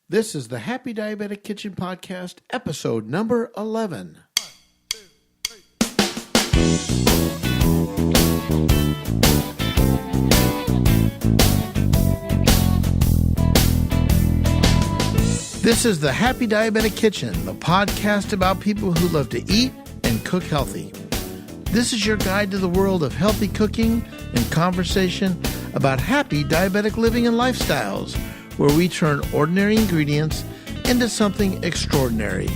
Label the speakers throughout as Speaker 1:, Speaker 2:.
Speaker 1: This is the Happy Diabetic Kitchen Podcast, episode number 11. This is the Happy Diabetic Kitchen, the podcast about people who love to eat and cook healthy. This is your guide to the world of healthy cooking and conversation about happy diabetic living and lifestyles, where we turn ordinary ingredients into something extraordinary.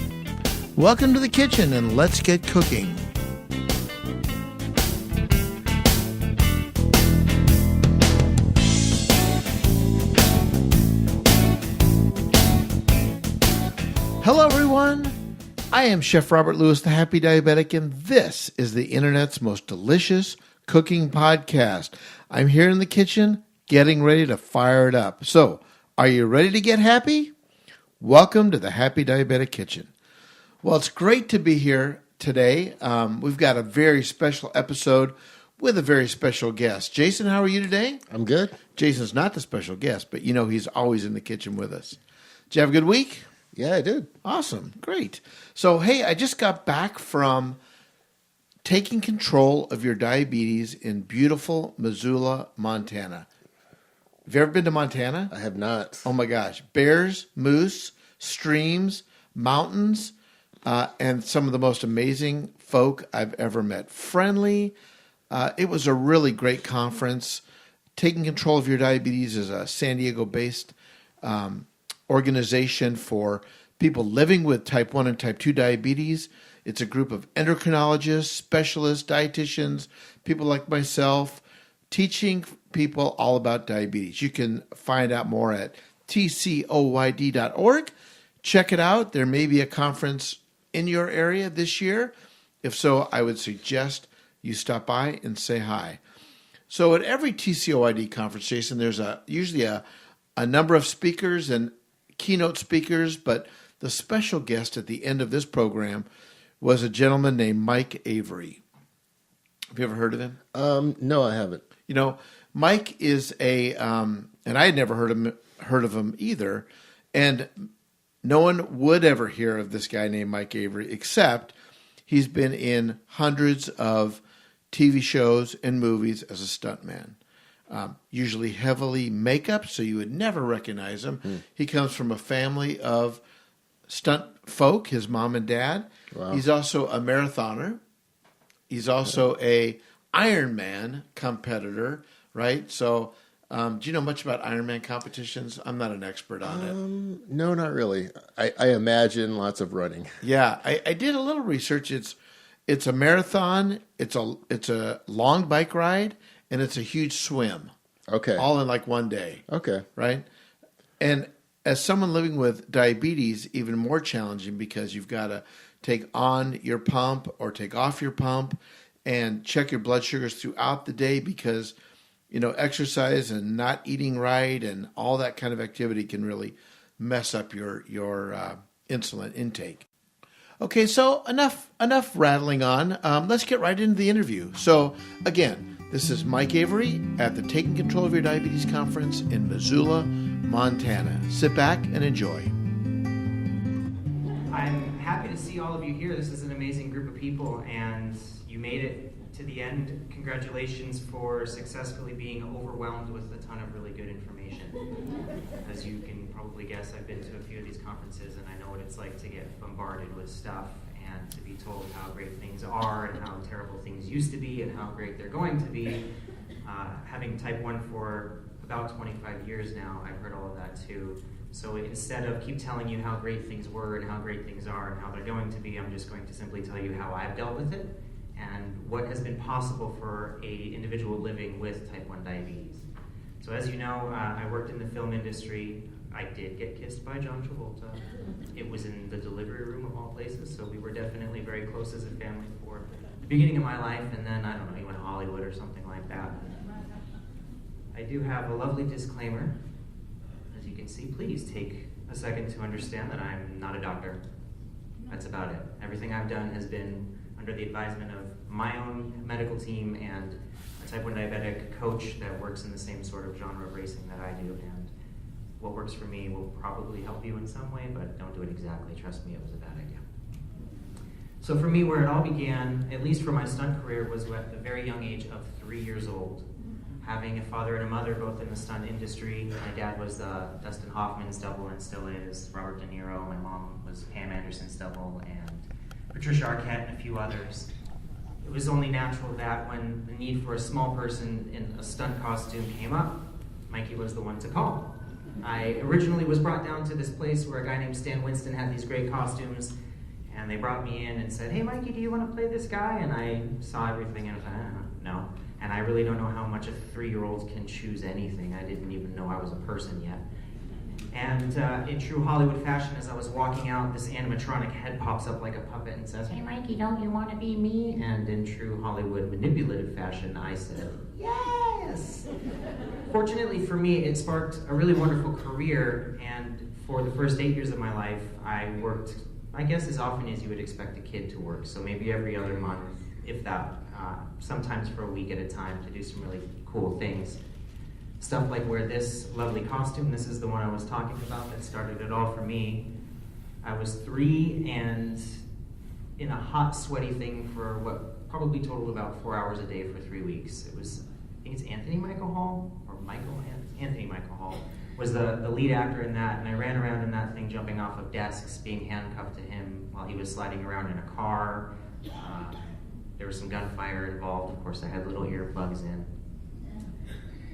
Speaker 1: Welcome to the kitchen and let's get cooking. Hello everyone, I am Chef Robert Lewis, the Happy Diabetic, and this is the internet's most delicious cooking podcast. I'm here in the kitchen getting ready to fire it up. So, are you ready to get happy? Welcome to the Happy Diabetic Kitchen. Well, it's great to be here today. We've got a very special episode with a very special guest. Jason, how are you today?
Speaker 2: I'm good.
Speaker 1: Jason's not the special guest, but you know he's always in the kitchen with us. Did you have a good week?
Speaker 2: Yeah, I did.
Speaker 1: Awesome. Great. So, hey, I just got back from taking control of your diabetes in beautiful Missoula, Montana. Have you ever been to Montana?
Speaker 2: I have not.
Speaker 1: Oh my gosh. Bears, moose, streams, mountains, and some of the most amazing folk I've ever met. Friendly. It was a really great conference. Taking Control of Your Diabetes is a San Diego-based organization for people living with type 1 and type 2 diabetes. It's a group of endocrinologists, specialists, dietitians, people like myself, teaching people all about diabetes. You can find out more at tcoyd.org. Check it out. There may be a conference in your area this year. If so, I would suggest you stop by and say hi. So at every TCOYD conference, Jason, there's usually a number of speakers and keynote speakers, but the special guest at the end of this program was a gentleman named Mike Avery. Have you ever heard of him?
Speaker 2: No, I haven't.
Speaker 1: You know, Mike is and I had never heard of him either, and no one would ever hear of this guy named Mike Avery, except he's been in hundreds of TV shows and movies as a stuntman. Usually heavily makeup, so you would never recognize him. He comes from a family of stunt folk, his mom and dad.
Speaker 2: Wow.
Speaker 1: He's also a marathoner. He's also a Ironman competitor, right? So, do you know much about Ironman competitions? I'm not an expert on it.
Speaker 2: No, not really. I imagine lots of running.
Speaker 1: Yeah, I did a little research. It's a marathon. It's a long bike ride, and it's a huge swim.
Speaker 2: Okay.
Speaker 1: All in like one day.
Speaker 2: Okay.
Speaker 1: Right? And as someone living with diabetes, even more challenging because you've got to take on your pump or take off your pump and check your blood sugars throughout the day because, you know, exercise and not eating right and all that kind of activity can really mess up your insulin intake. Okay, so enough rattling on. Let's get right into the interview. So, again, this is Mike Avery at the Taking Control of Your Diabetes Conference in Missoula, Montana. Sit back and enjoy.
Speaker 3: I'm happy to see all of you here. This is an amazing group of people, and you made it to the end. Congratulations for successfully being overwhelmed with a ton of really good information. As you can probably guess, I've been to a few of these conferences, and I know what it's like to get bombarded with stuff and to be told how great things are and how terrible things used to be and how great they're going to be. Having type 1 for about 25 years now, I've heard all of that too. So instead of keep telling you how great things were and how great things are and how they're going to be, I'm just going to simply tell you how I've dealt with it and what has been possible for a individual living with type 1 diabetes. So as you know, I worked in the film industry. I did get kissed by John Travolta. It was in the delivery room of all places, so we were definitely very close as a family for the beginning of my life, and then, I don't know, he went to Hollywood or something like that. I do have a lovely disclaimer. As you can see, please take a second to understand that I'm not a doctor. That's about it. Everything I've done has been under the advisement of my own medical team and a type 1 diabetic coach that works in the same sort of genre of racing that I do. And what works for me will probably help you in some way, but don't do it exactly. Trust me, it was a bad idea. So for me, where it all began, at least for my stunt career, was at the very young age of 3 years old. Having a father and a mother both in the stunt industry. My dad was Dustin Hoffman's double and still is, Robert De Niro. My mom was Pam Anderson's double, and Patricia Arquette and a few others. It was only natural that when the need for a small person in a stunt costume came up, Mikey was the one to call. I originally was brought down to this place where a guy named Stan Winston had these great costumes, and they brought me in and said, "Hey Mikey, do you want to play this guy?" And I saw everything and I thought, no. And I really don't know how much a 3-year-old can choose anything. I didn't even know I was a person yet. And in true Hollywood fashion, as I was walking out, this animatronic head pops up like a puppet and says, "Hey Mikey, don't you want to be me?" And in true Hollywood manipulative fashion, I said, "Yes!" Fortunately for me, it sparked a really wonderful career, and for the first 8 years of my life, I worked, I guess, as often as you would expect a kid to work. So maybe every other month, if that, sometimes for a week at a time, to do some really cool things. Stuff like wear this lovely costume. This is the one I was talking about that started it all for me. I was 3 and in a hot, sweaty thing for what probably totaled about 4 hours a day for 3 weeks. It was, I think it's Anthony Michael Hall, or Anthony Michael Hall, was the lead actor in that, and I ran around in that thing jumping off of desks, being handcuffed to him while he was sliding around in a car. There was some gunfire involved. Of course, I had little earplugs in.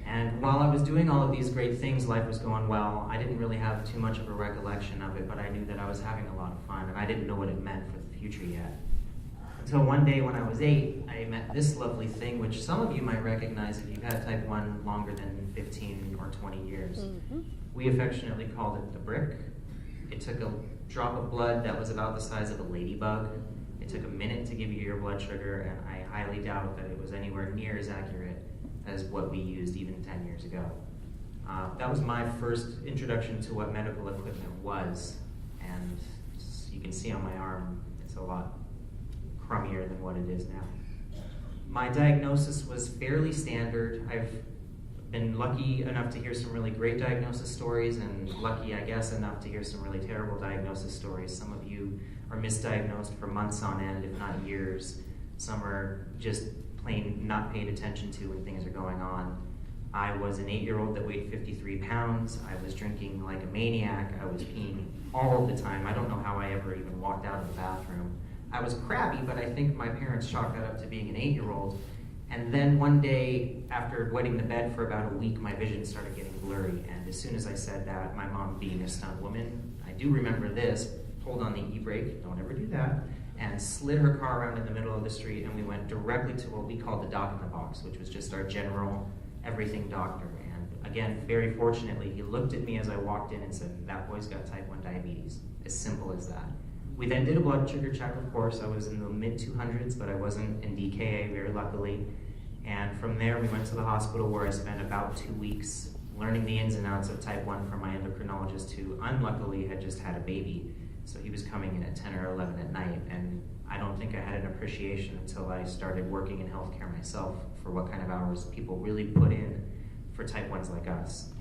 Speaker 3: And while I was doing all of these great things, life was going well. I didn't really have too much of a recollection of it, but I knew that I was having a lot of fun, and I didn't know what it meant for the future yet. Until one day when I was 8, I met this lovely thing, which some of you might recognize if you've had type 1 longer than 15 or 20 years. Mm-hmm. We affectionately called it the brick. It took a drop of blood that was about the size of a ladybug. It took a minute to give you your blood sugar, and I highly doubt that it was anywhere near as accurate as what we used even 10 years ago. That was my first introduction to what medical equipment was, and you can see on my arm, it's a lot crummier than what it is now. My diagnosis was fairly standard. I've been lucky enough to hear some really great diagnosis stories, and lucky, I guess, enough to hear some really terrible diagnosis stories. Some of you are misdiagnosed for months on end, if not years. Some are just plain not paid attention to when things are going on. I was an 8-year-old that weighed 53 pounds. I was drinking like a maniac. I was peeing all the time. I don't know how I ever even walked out of the bathroom. I was crabby, but I think my parents chalked that up to being an 8-year-old. And then one day, after wetting the bed for about a week, my vision started getting blurry. And as soon as I said that, my mom, being a stunt woman, I do remember this, pulled on the e-brake, don't ever do that, and slid her car around in the middle of the street, and we went directly to what we called the doc in the box, which was just our general everything doctor. And again, very fortunately, he looked at me as I walked in and said, "That boy's got type 1 diabetes." As simple as that. We then did a blood sugar check, of course. I was in the mid-200s, but I wasn't in DKA, very luckily. And from there, we went to the hospital where I spent about 2 weeks learning the ins and outs of type 1 from my endocrinologist, who unluckily had just had a baby. So he was coming in at 10 or 11 at night, and I don't think I had an appreciation until I started working in healthcare myself for what kind of hours people really put in for type 1s like us.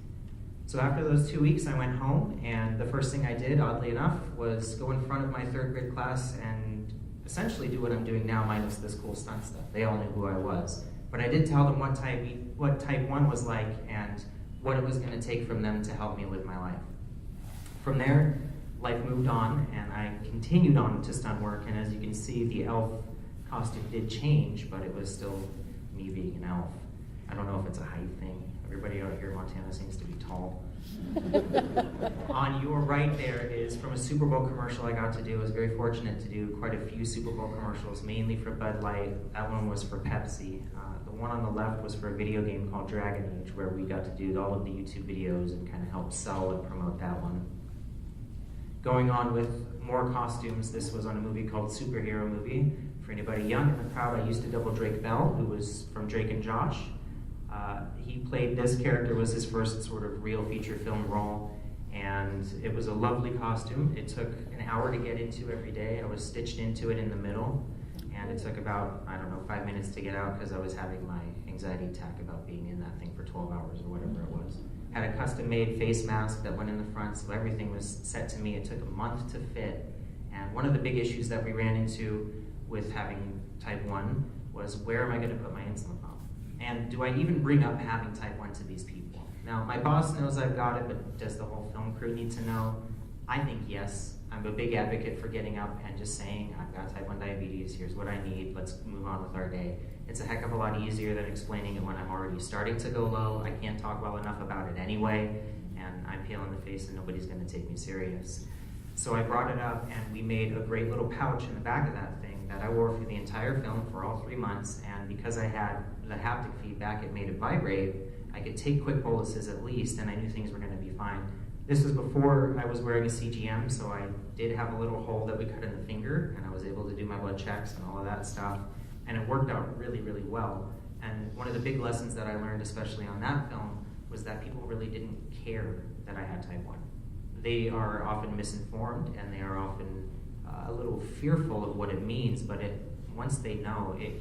Speaker 3: So after those 2 weeks, I went home, and the first thing I did, oddly enough, was go in front of my 3rd grade class and essentially do what I'm doing now, minus this cool stunt stuff. They all knew who I was. But I did tell them what type 1 was like and what it was going to take from them to help me live my life. From there, life moved on, and I continued on to stunt work, and as you can see, the elf costume did change, but it was still me being an elf. I don't know if it's a height thing. Everybody out here in Montana seems to be tall. On your right there is from a Super Bowl commercial I got to do. I was very fortunate to do quite a few Super Bowl commercials, mainly for Bud Light. That one was for Pepsi. The one on the left was for a video game called Dragon Age, where we got to do all of the YouTube videos and kind of help sell and promote that one. Going on with more costumes, this was on a movie called Superhero Movie. For anybody young in the crowd, I used to double Drake Bell, who was from Drake and Josh. He played this character, was his first sort of real feature film role, and it was a lovely costume. It took an hour to get into every day. I was stitched into it in the middle, and it took about, 5 minutes to get out because I was having my anxiety attack about being in that thing for 12 hours or whatever it was. had a custom-made face mask that went in the front, so everything was set to me. It took a month to fit. And one of the big issues that we ran into with having type 1 was, where am I going to put my insulin pump? And do I even bring up having type 1 to these people? Now, my boss knows I've got it, but does the whole film crew need to know? I think yes. I'm a big advocate for getting up and just saying, I've got type 1 diabetes, here's what I need, let's move on with our day. It's a heck of a lot easier than explaining it when I'm already starting to go low. I can't talk well enough about it anyway, and I'm pale in the face and nobody's going to take me serious. So I brought it up, and we made a great little pouch in the back of that thing that I wore for the entire film for all 3 months, and because I had the haptic feedback, it made it vibrate. I could take quick boluses at least, and I knew things were going to be fine. This was before I was wearing a CGM, so I did have a little hole that we cut in the finger, and I was able to do my blood checks and all of that stuff, and it worked out really, really well. And one of the big lessons that I learned, especially on that film, was that people really didn't care that I had type 1. They are often misinformed, and they are often a little fearful of what it means, but once they know, it,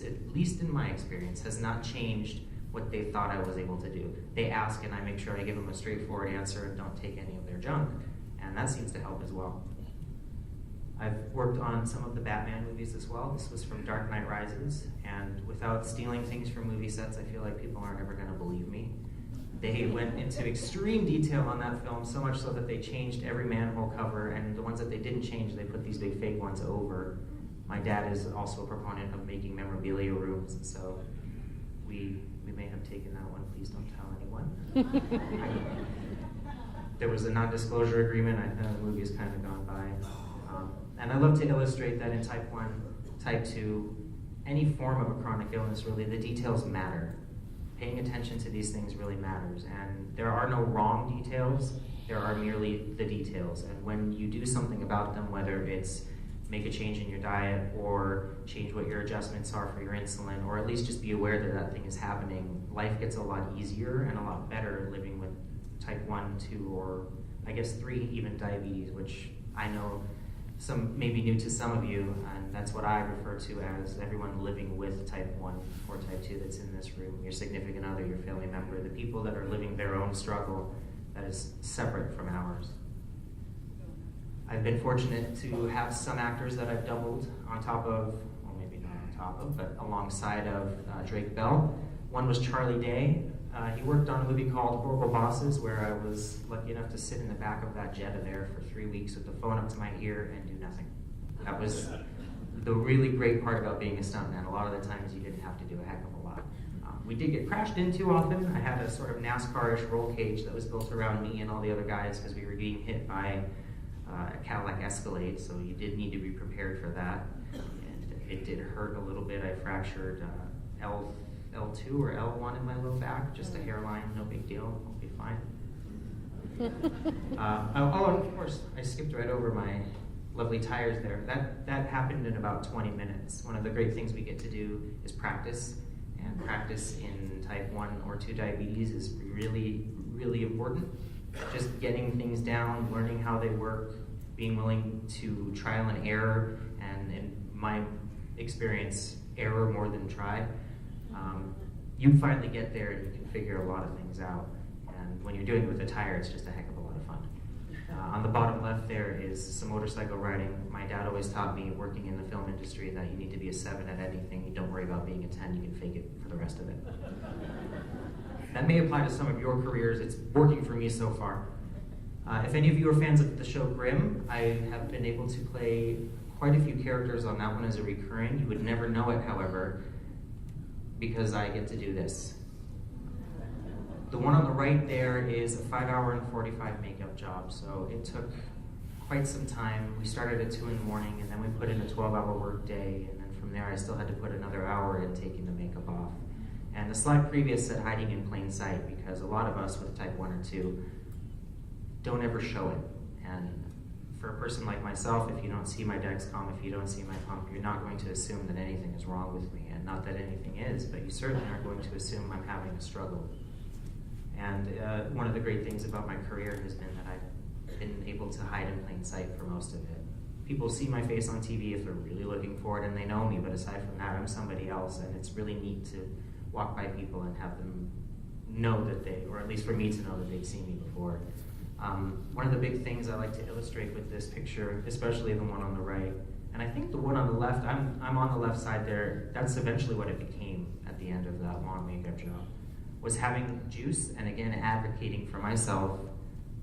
Speaker 3: at least in my experience, has not changed what they thought I was able to do. They ask, and I make sure I give them a straightforward answer and don't take any of their junk, and that seems to help as well. I've worked on some of the Batman movies as well. This was from Dark Knight Rises, and without stealing things from movie sets, I feel like people aren't ever going to believe me. They went into extreme detail on that film, so much so that they changed every manhole cover, and the ones that they didn't change, they put these big fake ones over. My dad is also a proponent of making memorabilia rooms, so we may have taken that one. Please don't tell anyone. There was a non-disclosure agreement. I know the movie has kind of gone by. And I love to illustrate that in type 1, type 2, any form of a chronic illness, really, the details matter. Paying attention to these things really matters. And there are no wrong details, there are merely the details. And when you do something about them, whether it's make a change in your diet or change what your adjustments are for your insulin, or at least just be aware that that thing is happening, life gets a lot easier and a lot better living with type 1, 2, or I guess 3 even diabetes, which I know some may be new to some of you, and that's what I refer to as everyone living with type 1 or type 2 that's in this room, your significant other, your family member, the people that are living their own struggle that is separate from ours. I've been fortunate to have some actors that I've doubled on top of, well, maybe not on top of, but alongside of Drake Bell. One was Charlie Day. He worked on a movie called Horrible Bosses, where I was lucky enough to sit in the back of that Jetta there for 3 weeks with the phone up to my ear and do nothing. That was the really great part about being a stuntman. A lot of the times you didn't have to do a heck of a lot. We did get crashed into often. I had a sort of NASCAR-ish roll cage that was built around me and all the other guys because we were being hit by a Cadillac Escalade, so you did need to be prepared for that. And it did hurt a little bit. I fractured L2 or L1 in my low back, just a hairline, no big deal, I'll be fine. And of course, I skipped right over my lovely tires there. That happened in about 20 minutes. One of the great things we get to do is practice, and practice in type 1 or 2 diabetes is really, really important. Just getting things down, learning how they work, being willing to trial and error, and in my experience, error more than try. You finally get there and you can figure a lot of things out. And when you're doing it with a tire, it's just a heck of a lot of fun. On the bottom left there is some motorcycle riding. My dad always taught me, working in the film industry, that you need to be a 7 at anything. You don't worry about being a 10, you can fake it for the rest of it. That may apply to some of your careers. It's working for me so far. If any of you are fans of the show Grimm, I have been able to play quite a few characters on that one as a recurring. You would never know it, however, because I get to do this. The one on the right there is a 5-hour and 45 makeup job, so it took quite some time. We started at 2 in the morning, and then we put in a 12-hour work day, and then from there I still had to put another hour in taking the makeup off. And the slide previous said hiding in plain sight, because a lot of us with type 1 or 2 don't ever show it. And for a person like myself, if you don't see my Dexcom, if you don't see my pump, you're not going to assume that anything is wrong with me. And not that anything is, but you certainly aren't going to assume I'm having a struggle. And one of the great things about my career has been that I've been able to hide in plain sight for most of it. People see my face on TV if they're really looking for it and they know me, but aside from that, I'm somebody else, and it's really neat to walk by people and have them know that they, or at least for me to know that they'd seen me before. One of the big things I like to illustrate with this picture, especially the one on the right, and I think the one on the left, I'm on the left side there, that's eventually what it became at the end of that long makeup job, was having juice and again advocating for myself.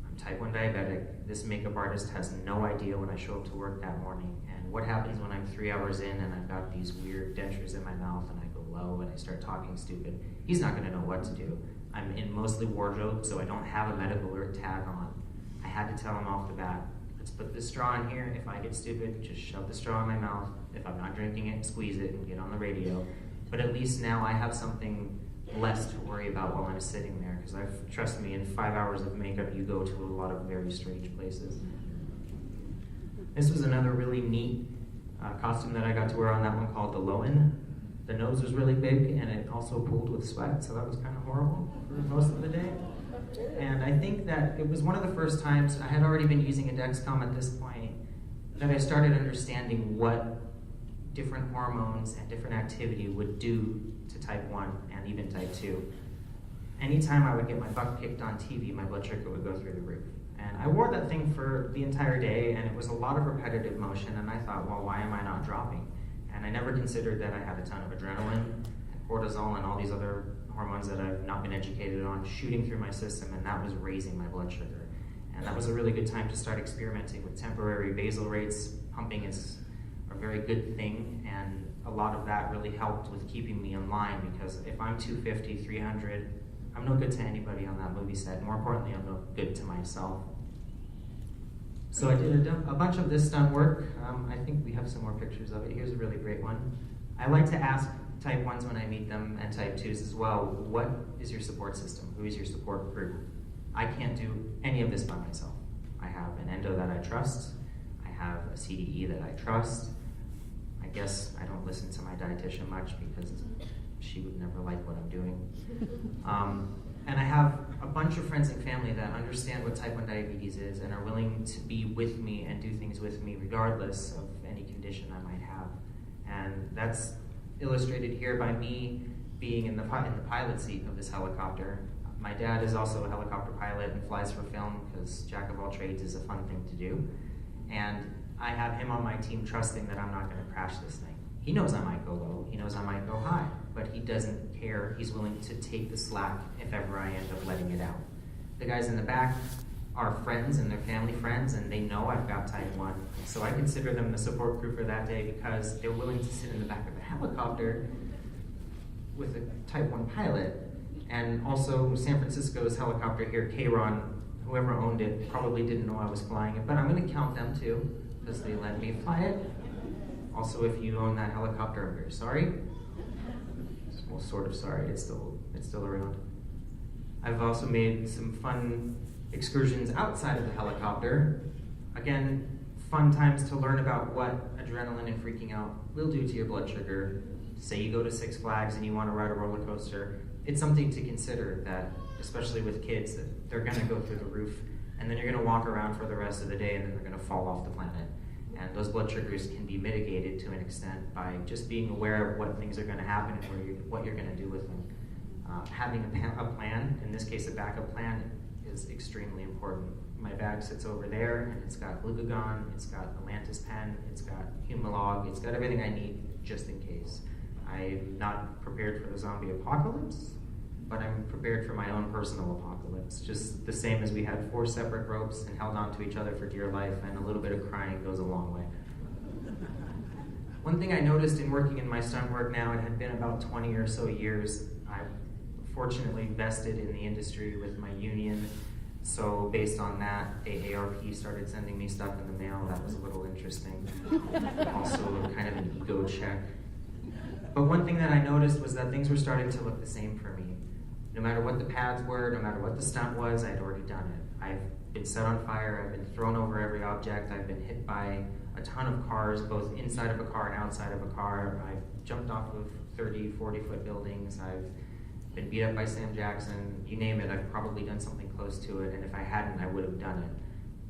Speaker 3: I'm type 1 diabetic. This makeup artist has no idea when I show up to work that morning. And what happens when I'm 3 hours in and I've got these weird dentures in my mouth and I go low and I start talking stupid. He's not gonna know what to do. I'm in mostly wardrobe, so I don't have a medical alert tag on. I had to tell him off the bat, let's put this straw in here. If I get stupid, just shove the straw in my mouth. If I'm not drinking it, squeeze it and get on the radio. But at least now I have something less to worry about while I'm sitting there, because trust me, in 5 hours of makeup, you go to a lot of very strange places. This was another really neat costume that I got to wear on that one called the Lowen. The nose was really big, and it also pooled with sweat, so that was kind of horrible for most of the day. And I think that it was one of the first times, I had already been using a Dexcom at this point, that I started understanding what different hormones and different activity would do to type 1 and even type 2. Anytime I would get my butt kicked on TV, my blood sugar would go through the roof. And I wore that thing for the entire day, and it was a lot of repetitive motion, and I thought, well, why am I not dropping? And I never considered that I had a ton of adrenaline and cortisol and all these other hormones that I've not been educated on shooting through my system, and that was raising my blood sugar. And that was a really good time to start experimenting with temporary basal rates. Pumping is a very good thing, and a lot of that really helped with keeping me in line, because if I'm 250, 300, I'm no good to anybody on that movie set. More importantly, I'm no good to myself. So I did a bunch of this stunt work. I think we have some more pictures of it. Here's a really great one. I like to ask type 1s when I meet them, and type 2s as well, what is your support system? Who is your support group? I can't do any of this by myself. I have an endo that I trust. I have a CDE that I trust. I guess I don't listen to my dietitian much because she would never like what I'm doing. And I have a bunch of friends and family that understand what type 1 diabetes is and are willing to be with me and do things with me regardless of any condition I might have. And that's illustrated here by me being in the pilot seat of this helicopter. My dad is also a helicopter pilot and flies for film, because jack of all trades is a fun thing to do. And I have him on my team trusting that I'm not going to crash this thing. He knows I might go low, he knows I might go high, but he doesn't care. He's willing to take the slack if ever I end up letting it out. The guys in the back are friends and they're family friends, and they know I've got type 1. So I consider them the support group for that day, because they're willing to sit in the back of a helicopter with a type 1 pilot. And also San Francisco's helicopter here, K-Ron, whoever owned it probably didn't know I was flying it, but I'm going to count them too, because they let me fly it. Also, if you own that helicopter, I'm very sorry. Well, sort of sorry, it's still around. I've also made some fun excursions outside of the helicopter. Again, fun times to learn about what adrenaline and freaking out will do to your blood sugar. Say you go to Six Flags and you want to ride a roller coaster. It's something to consider, that, especially with kids, that they're going to go through the roof, and then you're going to walk around for the rest of the day, and then they're going to fall off the planet. And those blood sugars can be mitigated to an extent by just being aware of what things are going to happen and what you're going to do with them. Having a plan, in this case a backup plan, is extremely important. My bag sits over there, and it's got glucagon, it's got Atlantis pen, it's got Humalog, it's got everything I need just in case. I'm not prepared for the zombie apocalypse, but I'm prepared for my own personal apocalypse. Just the same as we had 4 separate ropes and held on to each other for dear life, and a little bit of crying goes a long way. One thing I noticed in working in my stunt work now, it had been about 20 or so years, I fortunately vested in the industry with my union. So based on that, AARP started sending me stuff in the mail. That was a little interesting. Also kind of an ego check. But one thing that I noticed was that things were starting to look the same for me. No matter what the pads were, no matter what the stunt was, I had already done it. I've been set on fire, I've been thrown over every object, I've been hit by a ton of cars, both inside of a car and outside of a car. I've jumped off of 30, 40-foot buildings, I've been beat up by Sam Jackson, you name it, I've probably done something close to it, and if I hadn't, I would have done it.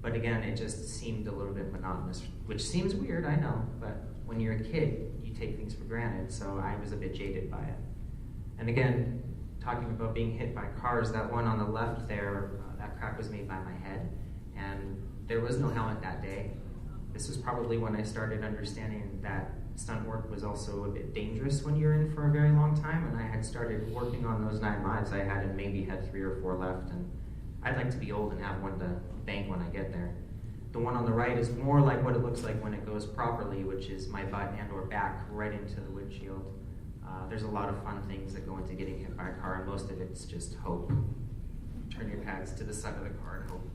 Speaker 3: But again, it just seemed a little bit monotonous, which seems weird, I know, but when you're a kid, you take things for granted, so I was a bit jaded by it. And again, talking about being hit by cars, that one on the left there, that crack was made by my head. And there was no helmet that day. This was probably when I started understanding that stunt work was also a bit dangerous when you're in for a very long time, and I had started working on those 9 lives I had and maybe had 3 or 4 left, and I'd like to be old and have one to bang when I get there. The one on the right is more like what it looks like when it goes properly, which is my butt and or back right into the windshield. There's a lot of fun things that go into getting hit by a car, and most of it's just hope. Turn your pads to the side of the car and hope.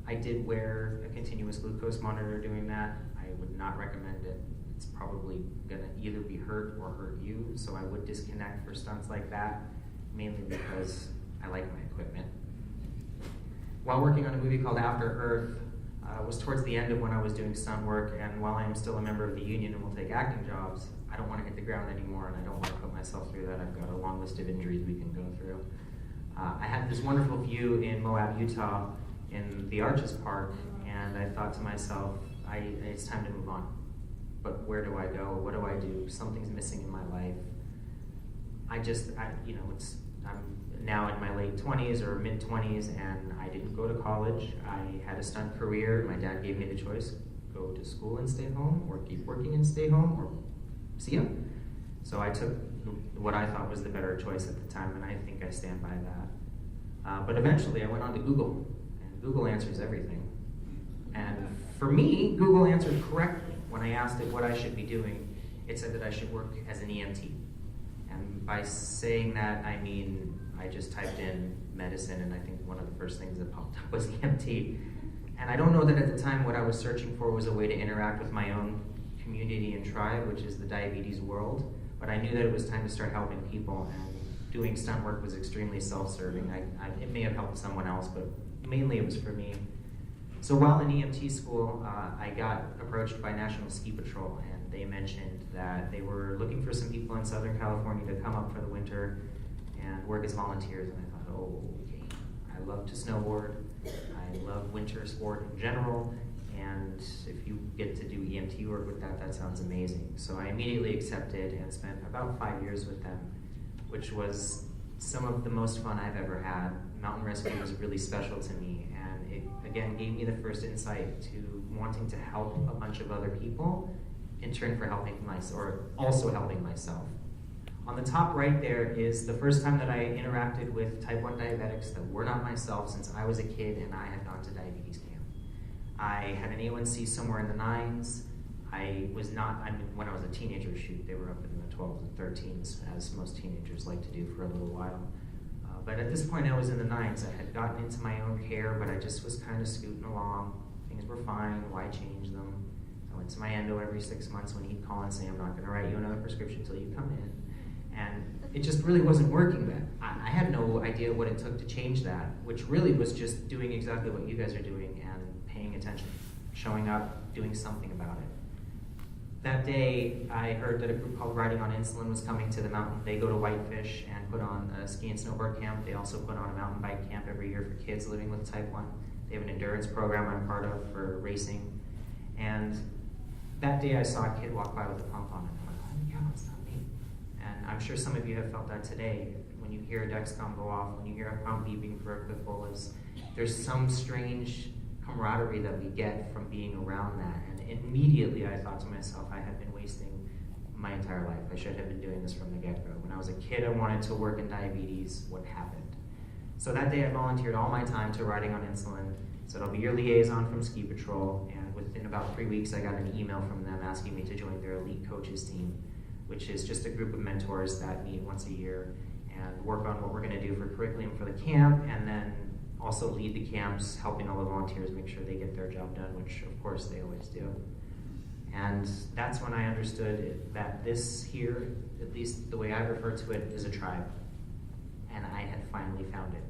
Speaker 3: I did wear a continuous glucose monitor doing that. I would not recommend it. It's probably gonna either be hurt or hurt you, so I would disconnect for stunts like that, mainly because I like my equipment. While working on a movie called After Earth, was towards the end of when I was doing stunt work, and while I am still a member of the union and will take acting jobs, I don't want to hit the ground anymore, and I don't want to put myself through that. I've got a long list of injuries we can go through. I had this wonderful view in Moab, Utah, in the Arches Park, and I thought to myself, it's time to move on. But where do I go? What do I do? Something's missing in my life. I'm now in my late 20s or mid 20s, and I didn't go to college. I had a stunt career. My dad gave me the choice: go to school and stay home, or keep working and stay home, or see ya. So I took what I thought was the better choice at the time, and I think I stand by that. But eventually I went on to Google, and Google answers everything. And for me, Google answered correctly. When I asked it what I should be doing, it said that I should work as an EMT. And by saying that, I mean, I just typed in medicine, and I think one of the first things that popped up was EMT. And I don't know that at the time what I was searching for was a way to interact with my own community and tribe, which is the diabetes world, but I knew that it was time to start helping people, and doing stunt work was extremely self-serving. It may have helped someone else, but mainly it was for me. So while in EMT school, I got approached by National Ski Patrol, and they mentioned that they were looking for some people in Southern California to come up for the winter and work as volunteers, and I thought, oh, okay. I love to snowboard, I love winter sport in general, and if you get to do EMT work with that, that sounds amazing. So I immediately accepted and spent about 5 years with them, which was some of the most fun I've ever had. Mountain rescue was really special to me, and it again gave me the first insight to wanting to help a bunch of other people in turn for helping myself, or also helping myself. On the top right there is the first time that I interacted with type 1 diabetics that were not myself since I was a kid and I had gone to diabetes camp. I had an A1C somewhere in the 9s. When I was a teenager, they were up in the 12s and 13s, as most teenagers like to do for a little while. But at this point, I was in the 9s. I had gotten into my own care, but I just was kind of scooting along. Things were fine. Why change them? I went to my endo every 6 months when he'd call and say, I'm not going to write you another prescription until you come in. And it just really wasn't working then. I had no idea what it took to change that, which really was just doing exactly what you guys are doing and paying attention, showing up, doing something about it. That day, I heard that a group called Riding on Insulin was coming to the mountain. They go to Whitefish and put on a ski and snowboard camp. They also put on a mountain bike camp every year for kids living with type 1. They have an endurance program I'm part of for racing. And that day I saw a kid walk by with a pump on it. I'm like, oh yeah, it's not me. And I'm sure some of you have felt that today. When you hear a Dexcom go off, when you hear a pump beeping for a quick bolus, there's some strange camaraderie that we get from being around that. And immediately I thought to myself, I have been wasting my entire life. I should have been doing this from the get-go. When I was a kid, I wanted to work in diabetes. What happened? So that day I volunteered all my time to Riding on Insulin. Said I'll be your liaison from Ski Patrol, and within about 3 weeks I got an email from them asking me to join their elite coaches team, which is just a group of mentors that meet once a year and work on what we're going to do for curriculum for the camp, and then also lead the camps, helping all the volunteers make sure they get their job done, which of course they always do. And that's when I understood that this here, at least the way I refer to it, is a tribe. And I had finally found it.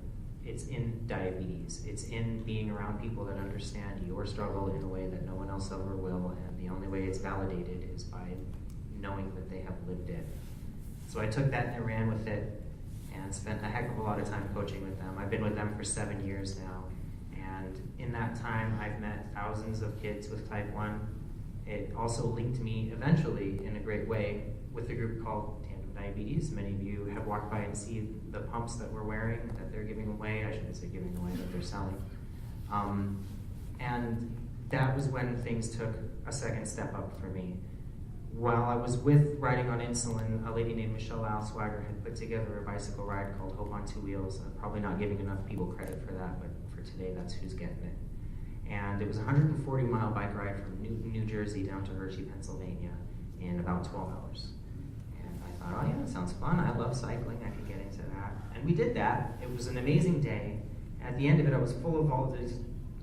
Speaker 3: It's in diabetes. It's in being around people that understand your struggle in a way that no one else ever will, and the only way it's validated is by knowing that they have lived it. So I took that and I ran with it and spent a heck of a lot of time coaching with them. I've been with them for 7 years now, and in that time I've met thousands of kids with type 1. It also linked me eventually in a great way with a group called Tandem diabetes. Many of you have walked by and see the pumps that we're wearing, that they're giving away. I shouldn't say giving away, that they're selling. And that was when things took a second step up for me. While I was riding on insulin, a lady named Michelle Alswager had put together a bicycle ride called Hope on Two Wheels. I'm probably not giving enough people credit for that, but for today, that's who's getting it. And it was a 140-mile bike ride from Newton, New Jersey down to Hershey, Pennsylvania in about 12 hours. And I thought, oh yeah, that sounds fun. I love cycling. I could get into that. And we did that. It was an amazing day. At the end of it, I was full of all these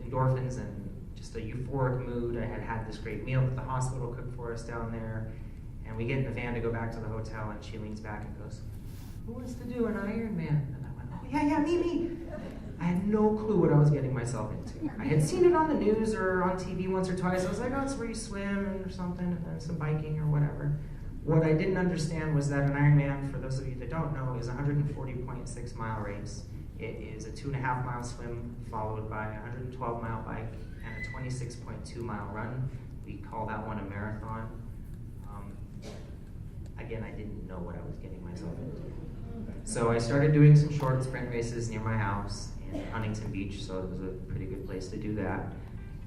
Speaker 3: endorphins and just a euphoric mood. I had had this great meal that the hospital cooked for us down there. And we get in the van to go back to the hotel, and she leans back and goes, who wants to do an Ironman? And I went, oh yeah, me. I had no clue what I was getting myself into. I had seen it on the news or on TV once or twice. I was like, oh, it's where you swim or something, and then some biking or whatever. What I didn't understand was that an Ironman, for those of you that don't know, is a 140.6 mile race. It is a 2.5 mile swim followed by a 112 mile bike and a 26.2 mile run. We call that one a marathon. Again, I didn't know what I was getting myself into. So I started doing some short sprint races near my house in Huntington Beach, so it was a pretty good place to do that.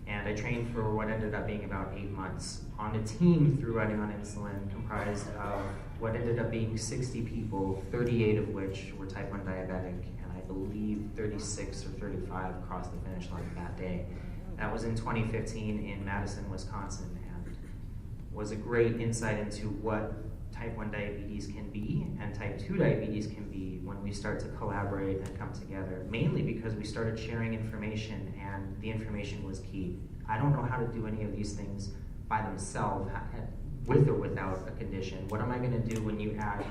Speaker 3: And I trained for what ended up being about 8 months on a team through riding on insulin, comprised of what ended up being 60 people, 38 of which were type 1 diabetic, and I believe 36 or 35 crossed the finish line that day. That was in 2015 in Madison, Wisconsin, and was a great insight into what type 1 diabetes can be and type 2 diabetes can be when we start to collaborate and come together, mainly because we started sharing information, and the information was key. I don't know how to do any of these things by themselves, with or without a condition. What am I going to do when you add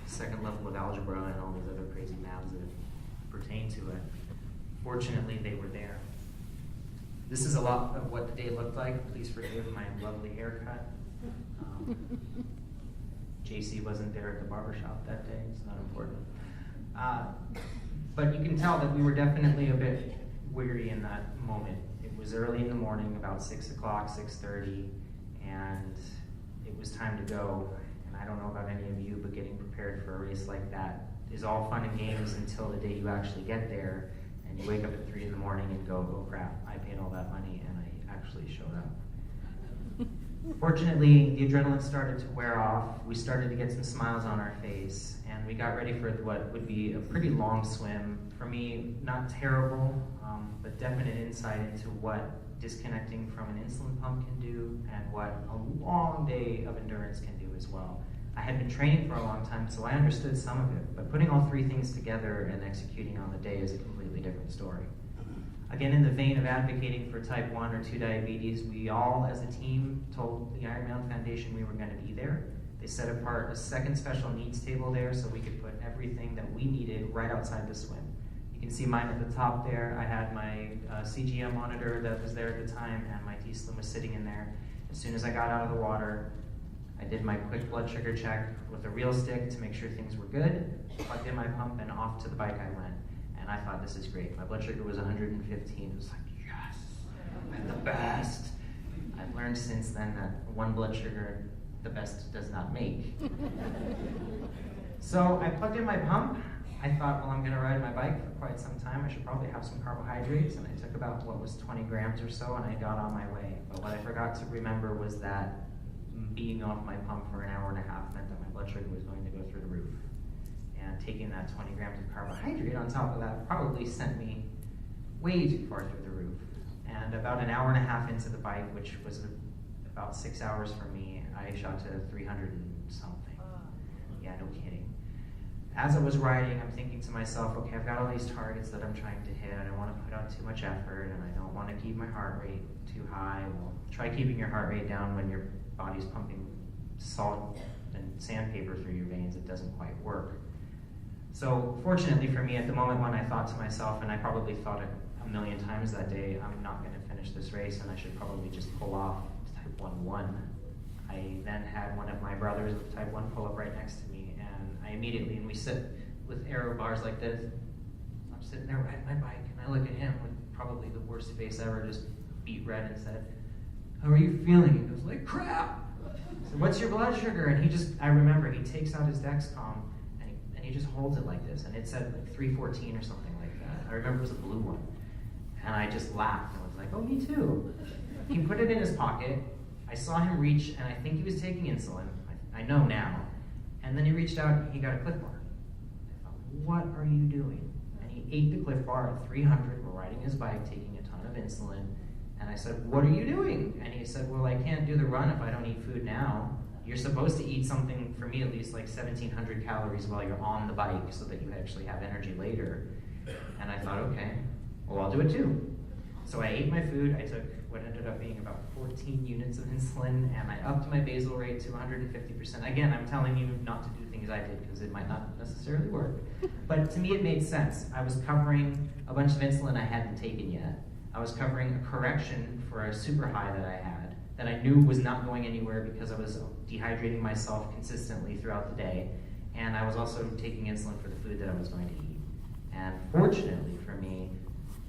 Speaker 3: second level of algebra and all these other crazy maths that pertain to it? Fortunately, they were there. This is a lot of what the day looked like. Please forgive my lovely haircut. JC wasn't there at the barbershop that day, it's not important. But you can tell that we were definitely a bit weary in that moment. It was early in the morning, about 6 o'clock, 6:30, and it was time to go. And I don't know about any of you, but getting prepared for a race like that is all fun and games until the day you actually get there, and you wake up at 3 in the morning and go, oh crap, I paid all that money and I actually showed up. Fortunately, the adrenaline started to wear off. We started to get some smiles on our face, and we got ready for what would be a pretty long swim. For me, not terrible, but definite insight into what disconnecting from an insulin pump can do and what a long day of endurance can do as well. I had been training for a long time, so I understood some of it, but putting all three things together and executing on the day is a completely different story. Again, in the vein of advocating for type 1 or 2 diabetes, we all as a team told the Ironman Foundation we were going to be there. They set apart a second special needs table there so we could put everything that we needed right outside the swim. You can see mine at the top there. I had my CGM monitor that was there at the time, and my t:slim was sitting in there. As soon as I got out of the water, I did my quick blood sugar check with a real stick to make sure things were good, plugged in my pump, and off to the bike I went. And I thought, this is great. My blood sugar was 115. It was like, yes, I'm the best. I've learned since then that one blood sugar, the best does not make. So I plugged in my pump. I thought, well, I'm going to ride my bike for quite some time. I should probably have some carbohydrates. And I took about, 20 grams or so, and I got on my way. But what I forgot to remember was that being off my pump for an hour and a half meant that my blood sugar was going to go through the roof. And taking that 20 grams of carbohydrate on top of that probably sent me way too far through the roof. And about an hour and a half into the bike, which was about 6 hours for me, I shot to 300 and something. Yeah, no kidding. As I was riding, I'm thinking to myself, okay, I've got all these targets that I'm trying to hit. I don't want to put out too much effort, and I don't want to keep my heart rate too high. Well, try keeping your heart rate down when your body's pumping salt and sandpaper through your veins. It doesn't quite work. So fortunately for me, at the moment when I thought to myself, and I probably thought it a million times that day, I'm not going to finish this race and I should probably just pull off type 1. I then had one of my brothers with type 1 pull up right next to me, and I immediately, and we sit with aero bars like this, I'm sitting there riding my bike, and I look at him with probably the worst face ever, just beet red, and said, how are you feeling? He goes like, crap! I said, what's your blood sugar? And I remember he takes out his Dexcom and he just holds it like this. And it said like 314 or something like that. I remember it was a blue one. And I just laughed and was like, oh, me too. He put it in his pocket. I saw him reach, and I think he was taking insulin. I know now. And then he reached out and he got a Clif Bar. I thought, what are you doing? And he ate the Clif Bar at 300. We're riding his bike, taking a ton of insulin. And I said, what are you doing? And he said, well, I can't do the run if I don't eat food now. You're supposed to eat something, for me at least, like 1,700 calories while you're on the bike so that you actually have energy later. And I thought, okay, well, I'll do it too. So I ate my food. I took what ended up being about 14 units of insulin, and I upped my basal rate to 150%. Again, I'm telling you not to do things I did because it might not necessarily work. But to me, it made sense. I was covering a bunch of insulin I hadn't taken yet. I was covering a correction for a super high that I had that I knew was not going anywhere because I was dehydrating myself consistently throughout the day. And I was also taking insulin for the food that I was going to eat. And fortunately for me,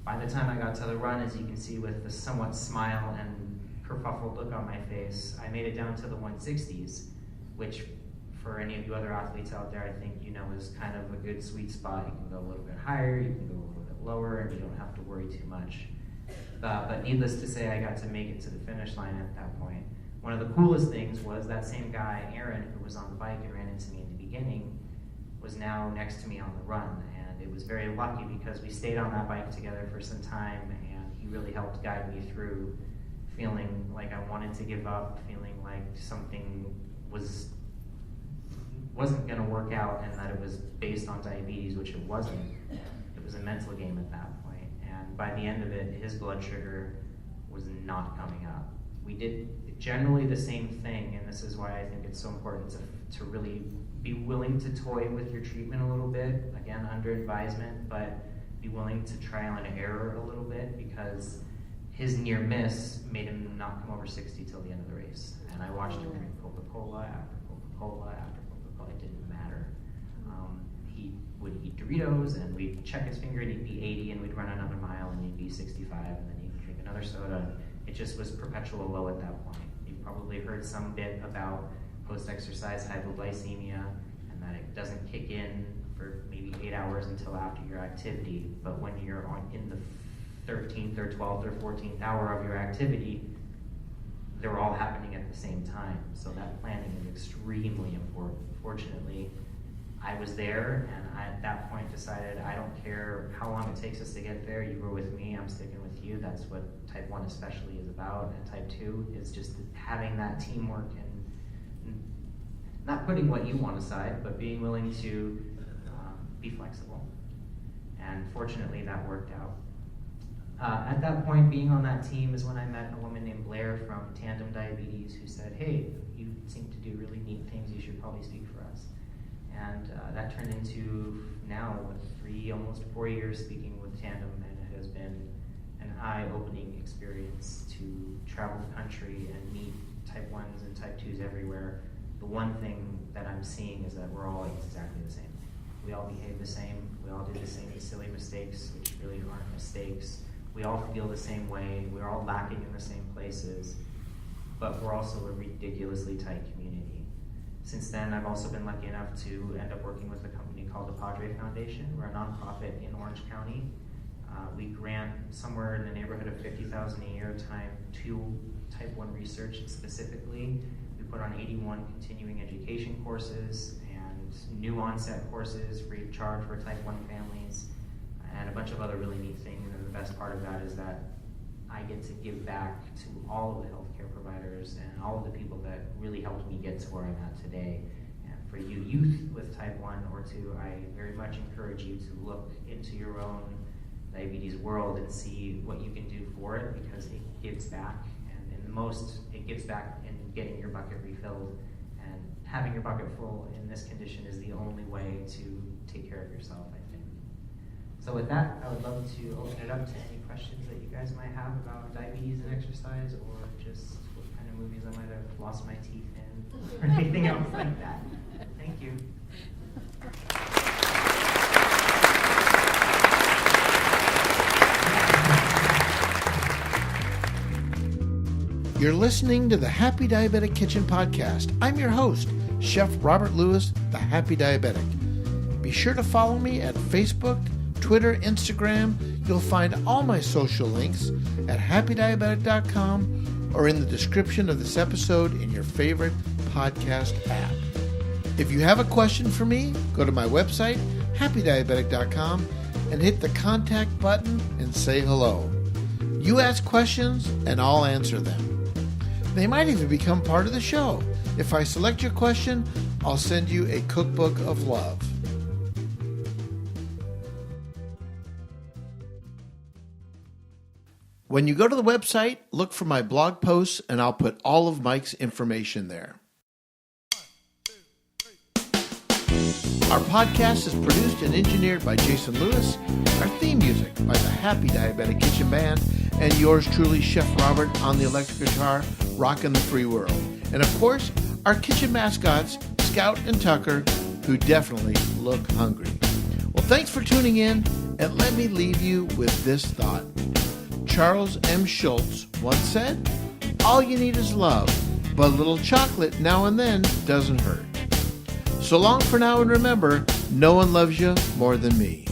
Speaker 3: by the time I got to the run, as you can see with the somewhat smile and kerfuffled look on my face, I made it down to the 160s, which for any of you other athletes out there, I think you know is kind of a good sweet spot. You can go a little bit higher, you can go a little bit lower, and you don't have to worry too much. But needless to say, I got to make it to the finish line at that point. One of the coolest things was that same guy, Aaron, who was on the bike and ran into me in the beginning, was now next to me on the run. And it was very lucky because we stayed on that bike together for some time, and he really helped guide me through feeling like I wanted to give up, feeling like something wasn't going to work out and that it was based on diabetes, which it wasn't. It was a mental game at that point. And by the end of it, his blood sugar was not coming up. We did generally the same thing, and this is why I think it's so important to really be willing to toy with your treatment a little bit, again, under advisement, but be willing to trial and error a little bit, because his near miss made him not come over 60 till the end of the race. And I watched him drink Coca-Cola after Coca-Cola after Coca-Cola. It didn't matter. He would eat Doritos, and we'd check his finger and he'd be 80, and we'd run another mile and he'd be 65, and then he'd drink another soda. It just was perpetual low at that point. You've probably heard some bit about post-exercise hypoglycemia, and that it doesn't kick in for maybe 8 hours until after your activity. But when you're in the 13th or 12th or 14th hour of your activity, they're all happening at the same time. So that planning is extremely important. Fortunately, I was there, and I, at that point, decided I don't care how long it takes us to get there. You were with me, I'm sticking with you. That's what type 1 especially is about. And type 2 is just having that teamwork and not putting what you want aside, but being willing to be flexible. And fortunately, that worked out. At that point, being on that team is when I met a woman named Blair from Tandem Diabetes, who said, hey, you seem to do really neat things, you should probably speak for us. And that turned into now almost 4 years speaking with Tandem, and it has been an eye-opening experience to travel the country and meet type 1s and type 2s everywhere. The one thing that I'm seeing is that we're all exactly the same. We all behave the same, we all do the same silly mistakes, which really aren't mistakes. We all feel the same way, we're all lacking in the same places, but we're also a ridiculously tight community. Since then, I've also been lucky enough to end up working with a company called the Padre Foundation. We're a nonprofit in Orange County. We grant somewhere in the neighborhood of $50,000 a year to type 1 research specifically. We put on 81 continuing education courses and new onset courses free of charge for type 1 families, and a bunch of other really neat things. And the best part of that is that I get to give back to all of the healthcare providers and all of the people that really helped me get to where I'm at today. And for you youth with type 1 or 2, I very much encourage you to look into your own diabetes world and see what you can do for it, because it gives back. And in the most, it gives back in getting your bucket refilled. And having your bucket full in this condition is the only way to take care of yourself, I think. So with that, I would love to open it up to any questions that you guys might have about diabetes and exercise, or just what kind of movies I might have lost my teeth in, or anything else like that. Thank you.
Speaker 1: You're listening to the Happy Diabetic Kitchen Podcast. I'm your host, Chef Robert Lewis, the Happy Diabetic. Be sure to follow me at Facebook, Twitter, Instagram. You'll find all my social links at happydiabetic.com or in the description of this episode in your favorite podcast app. If you have a question for me, go to my website, happydiabetic.com, and hit the contact button and say hello. You ask questions and I'll answer them. They might even become part of the show. If I select your question, I'll send you a cookbook of love. When you go to the website, look for my blog posts and I'll put all of Mike's information there. Our podcast is produced and engineered by Jason Lewis. Our theme music by the Happy Diabetic Kitchen Band, and yours truly, Chef Robert, on the electric guitar, rocking the free world. And of course, our kitchen mascots, Scout and Tucker, who definitely look hungry. Well, thanks for tuning in, and let me leave you with this thought. Charles M. Schultz once said, "All you need is love, but a little chocolate now and then doesn't hurt." So long for now, and remember, no one loves you more than me.